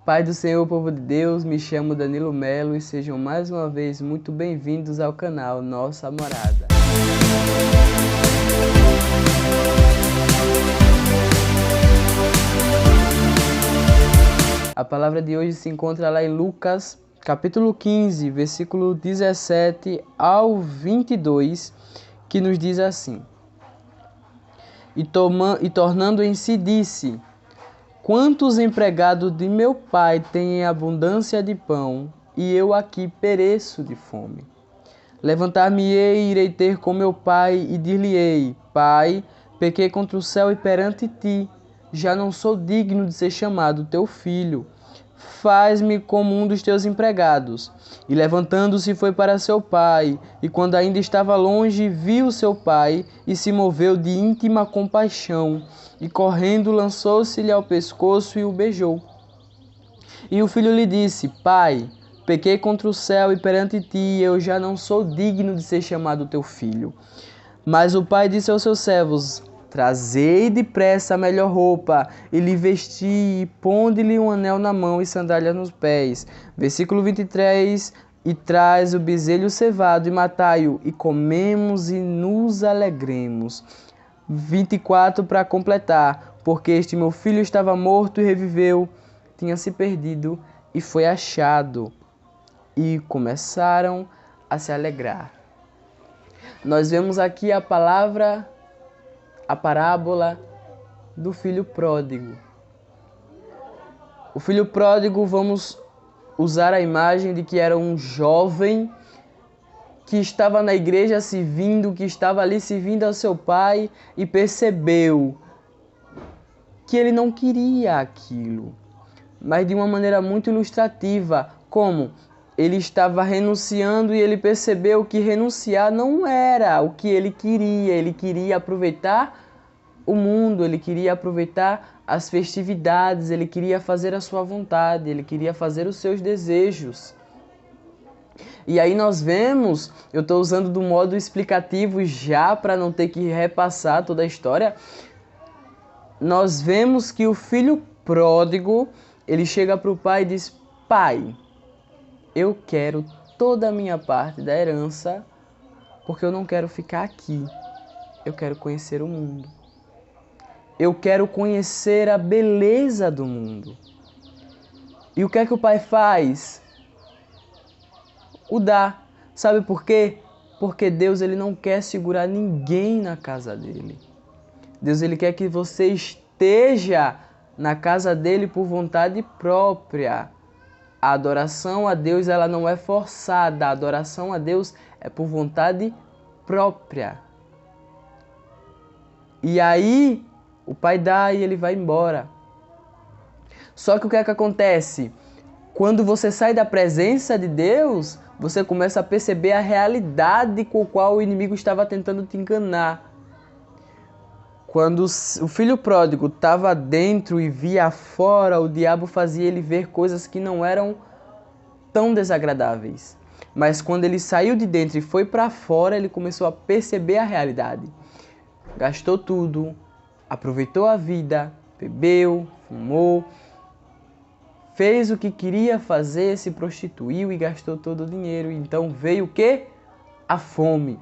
Pai do Senhor, povo de Deus, me chamo Danilo Melo e sejam mais uma vez muito bem-vindos ao canal Nossa Morada. A palavra de hoje se encontra lá em Lucas, capítulo 15, versículo 17 ao 22, que nos diz assim: E tornando em si disse: Quantos empregados de meu pai têm abundância de pão, e eu aqui pereço de fome? Levantar-me-ei e irei ter com meu pai, e dir-lhe-ei: Pai, pequei contra o céu e perante ti, já não sou digno de ser chamado teu filho. Faz-me como um dos teus empregados. E levantando-se foi para seu pai, e quando ainda estava longe, viu seu pai, e se moveu de íntima compaixão, e correndo lançou-se-lhe ao pescoço e o beijou. E o filho lhe disse: Pai, pequei contra o céu e perante ti, eu já não sou digno de ser chamado teu filho. Mas o pai disse aos seus servos: Trazei depressa a melhor roupa, e lhe vesti, e ponde-lhe um anel na mão e sandália nos pés. Versículo 23, e traz o bezerro cevado, e matai-o, e comemos e nos alegremos. 24 para completar, porque este meu filho estava morto e reviveu, tinha se perdido e foi achado. E começaram a se alegrar. Nós vemos aqui a parábola do filho pródigo. O filho pródigo, vamos usar a imagem de que era um jovem que estava na igreja servindo, que estava ali servindo ao seu pai e percebeu que ele não queria aquilo, mas de uma maneira muito ilustrativa, como ele estava renunciando e ele percebeu que renunciar não era o que ele queria aproveitar o mundo, ele queria aproveitar as festividades, ele queria fazer a sua vontade, ele queria fazer os seus desejos. E aí nós vemos, eu estou usando do modo explicativo já para não ter que repassar toda a história, nós vemos que o filho pródigo, ele chega para o pai e diz: Pai, eu quero toda a minha parte da herança, porque eu não quero ficar aqui, eu quero conhecer o mundo. Eu quero conhecer a beleza do mundo. E o que é que o pai faz? O dá. Sabe por quê? Porque Deus, ele não quer segurar ninguém na casa dele. Deus, ele quer que você esteja na casa dele por vontade própria. A adoração a Deus, ela não é forçada. A adoração a Deus é por vontade própria. E aí, o pai dá e ele vai embora. Só que o que é que acontece? Quando você sai da presença de Deus, você começa a perceber a realidade com a qual o inimigo estava tentando te enganar. Quando o filho pródigo estava dentro e via fora, o diabo fazia ele ver coisas que não eram tão desagradáveis. Mas quando ele saiu de dentro e foi para fora, ele começou a perceber a realidade. Gastou tudo, aproveitou a vida, bebeu, fumou, fez o que queria fazer, se prostituiu e gastou todo o dinheiro. Então veio o quê? A fome.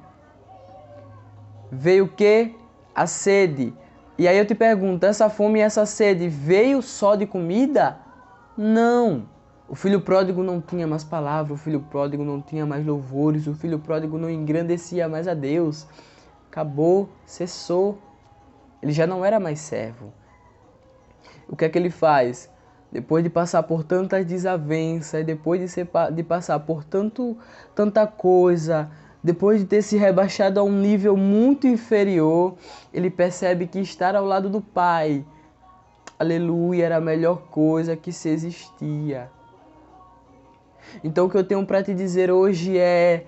Veio o quê? A sede. E aí eu te pergunto, essa fome e essa sede veio só de comida? Não. O filho pródigo não tinha mais palavra, o filho pródigo não tinha mais louvores, o filho pródigo não engrandecia mais a Deus. Acabou, cessou. Ele já não era mais servo. O que é que ele faz? Depois de passar por tantas desavenças, depois de passar por tanta coisa, depois de ter se rebaixado a um nível muito inferior, ele percebe que estar ao lado do Pai, aleluia, era a melhor coisa que se existia. Então o que eu tenho para te dizer hoje é: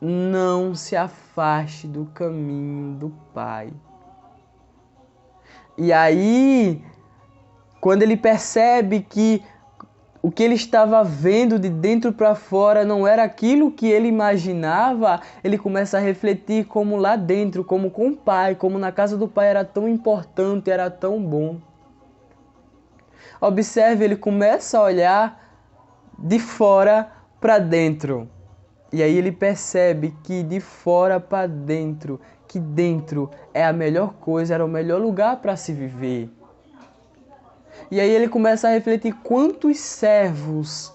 não se afaste do caminho do Pai. E aí, quando ele percebe que o que ele estava vendo de dentro para fora não era aquilo que ele imaginava, ele começa a refletir como lá dentro, como com o pai, como na casa do pai era tão importante, era tão bom. Observe, ele começa a olhar de fora para dentro. E aí ele percebe que de fora para dentro, que dentro é a melhor coisa, era o melhor lugar para se viver. E aí ele começa a refletir quantos servos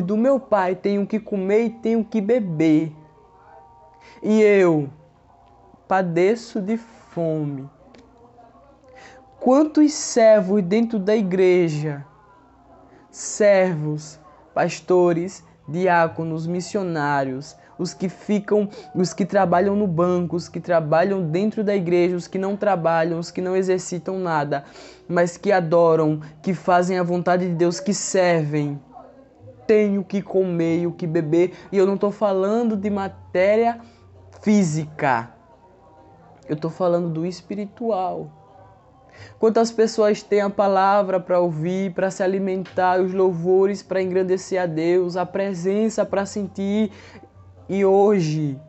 do meu pai tenho que comer e tenho que beber. E eu padeço de fome. Quantos servos dentro da igreja, servos, pastores, diáconos, missionários, os que trabalham no banco, os que trabalham dentro da igreja, os que não trabalham, os que não exercitam nada, mas que adoram, que fazem a vontade de Deus, que servem. Tenho que comer e o que beber. E eu não estou falando de matéria física. Eu estou falando do espiritual. Quantas pessoas têm a palavra para ouvir, para se alimentar, os louvores para engrandecer a Deus, a presença para sentir. E hoje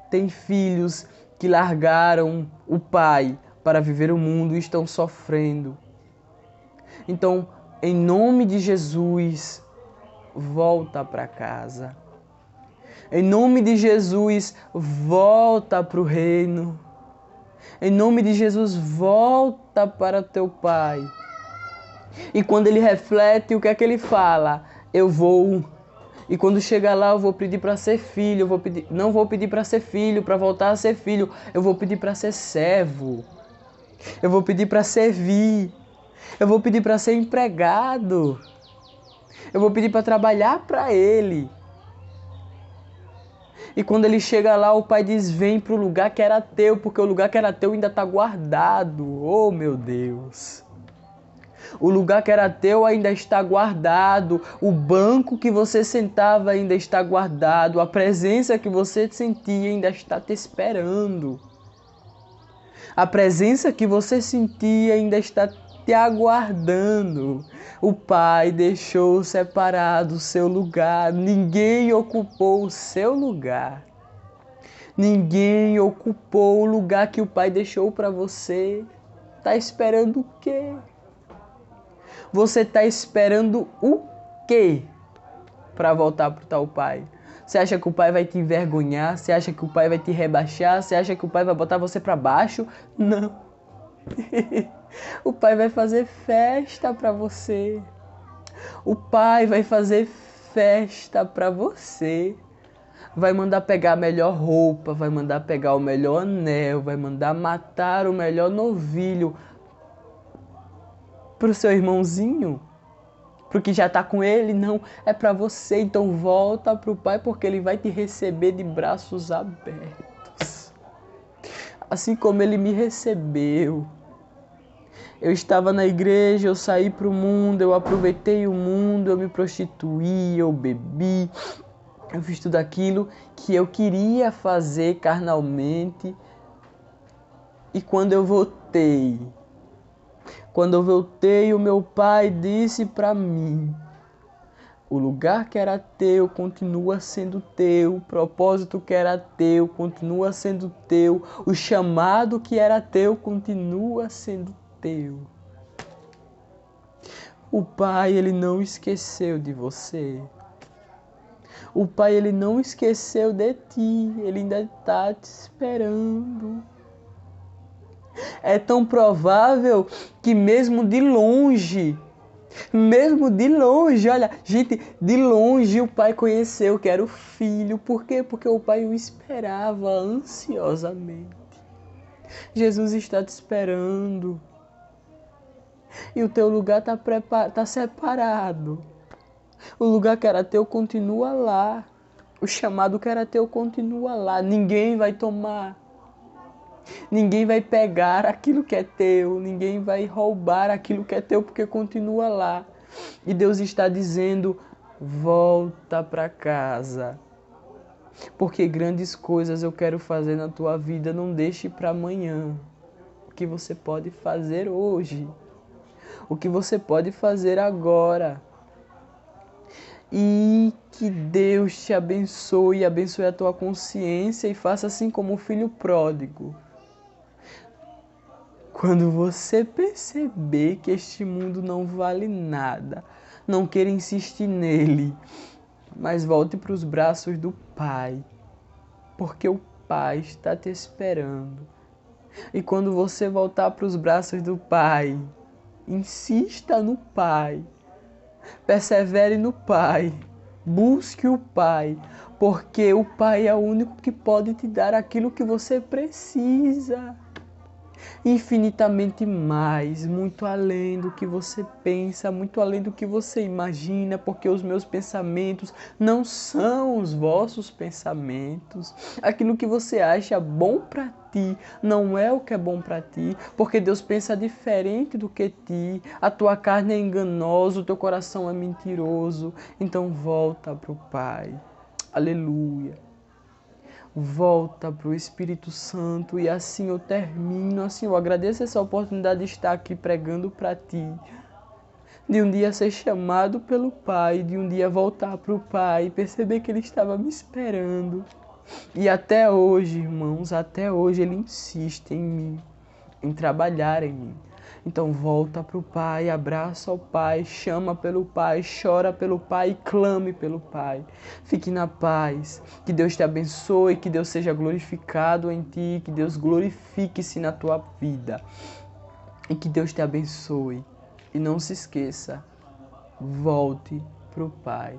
tem filhos que largaram o pai para viver o mundo e estão sofrendo. Então, em nome de Jesus, volta para casa. Em nome de Jesus, volta para o reino. Em nome de Jesus, volta para teu pai. E quando ele reflete, o que é que ele fala? Eu vou. E quando chegar lá, eu vou pedir para ser filho. Não vou pedir para ser filho, para voltar a ser filho. Eu vou pedir para ser servo. Eu vou pedir para servir. Eu vou pedir para ser empregado. Eu vou pedir para trabalhar para ele. E quando ele chega lá, o pai diz, vem para o lugar que era teu, porque o lugar que era teu ainda está guardado. Oh, meu Deus! O lugar que era teu ainda está guardado. O banco que você sentava ainda está guardado. A presença que você sentia ainda está te esperando. A presença que você sentia ainda está te aguardando. O Pai deixou separado o seu lugar. Ninguém ocupou o seu lugar. Ninguém ocupou o lugar que o Pai deixou para você. Está esperando o quê? Você está esperando o quê para voltar para o tal Pai? Você acha que o Pai vai te envergonhar? Você acha que o Pai vai te rebaixar? Você acha que o Pai vai botar você para baixo? Não. O Pai vai fazer festa para você. O Pai vai fazer festa para você. Vai mandar pegar a melhor roupa, vai mandar pegar o melhor anel, vai mandar matar o melhor novilho pro seu irmãozinho, pro que já tá com ele. Não, é para você. Então volta pro Pai, porque ele vai te receber de braços abertos. Assim como ele me recebeu. Eu estava na igreja, eu saí pro mundo, eu aproveitei o mundo, eu me prostituí, eu bebi, eu fiz tudo aquilo que eu queria fazer carnalmente. E quando eu voltei, o meu pai disse para mim, o lugar que era teu continua sendo teu, o propósito que era teu continua sendo teu, o chamado que era teu continua sendo teu. O Pai, ele não esqueceu de você. O Pai, ele não esqueceu de ti, ele ainda está te esperando. É tão provável que mesmo de longe, olha, gente, de longe o Pai conheceu que era o Filho. Por quê? Porque o Pai o esperava ansiosamente. Jesus está te esperando. E o teu lugar está separado. O lugar que era teu continua lá. O chamado que era teu continua lá. Ninguém vai tomar. Ninguém vai pegar aquilo que é teu. Ninguém vai roubar aquilo que é teu, porque continua lá. E Deus está dizendo, volta para casa. Porque grandes coisas eu quero fazer na tua vida. Não deixe para amanhã. O que você pode fazer hoje. O que você pode fazer agora. E que Deus te abençoe a tua consciência e faça assim como o filho pródigo. Quando você perceber que este mundo não vale nada, não queira insistir nele, mas volte para os braços do Pai, porque o Pai está te esperando. E quando você voltar para os braços do Pai, insista no Pai, persevere no Pai, busque o Pai, porque o Pai é o único que pode te dar aquilo que você precisa. Infinitamente mais, muito além do que você pensa, muito além do que você imagina, porque os meus pensamentos não são os vossos pensamentos. Aquilo que você acha bom para ti não é o que é bom para ti, porque Deus pensa diferente do que ti. A tua carne é enganosa, o teu coração é mentiroso. Então volta para o Pai. Aleluia. Volta para o Espírito Santo e assim eu termino, assim eu agradeço essa oportunidade de estar aqui pregando para ti, de um dia ser chamado pelo Pai, de um dia voltar para o Pai, perceber que Ele estava me esperando. E até hoje, irmãos, até hoje Ele insiste em mim, em trabalhar em mim. Então volta para o Pai, abraça o Pai, chama pelo Pai, chora pelo Pai e clame pelo Pai. Fique na paz, que Deus te abençoe, que Deus seja glorificado em ti, que Deus glorifique-se na tua vida. E que Deus te abençoe. E não se esqueça, volte para o Pai.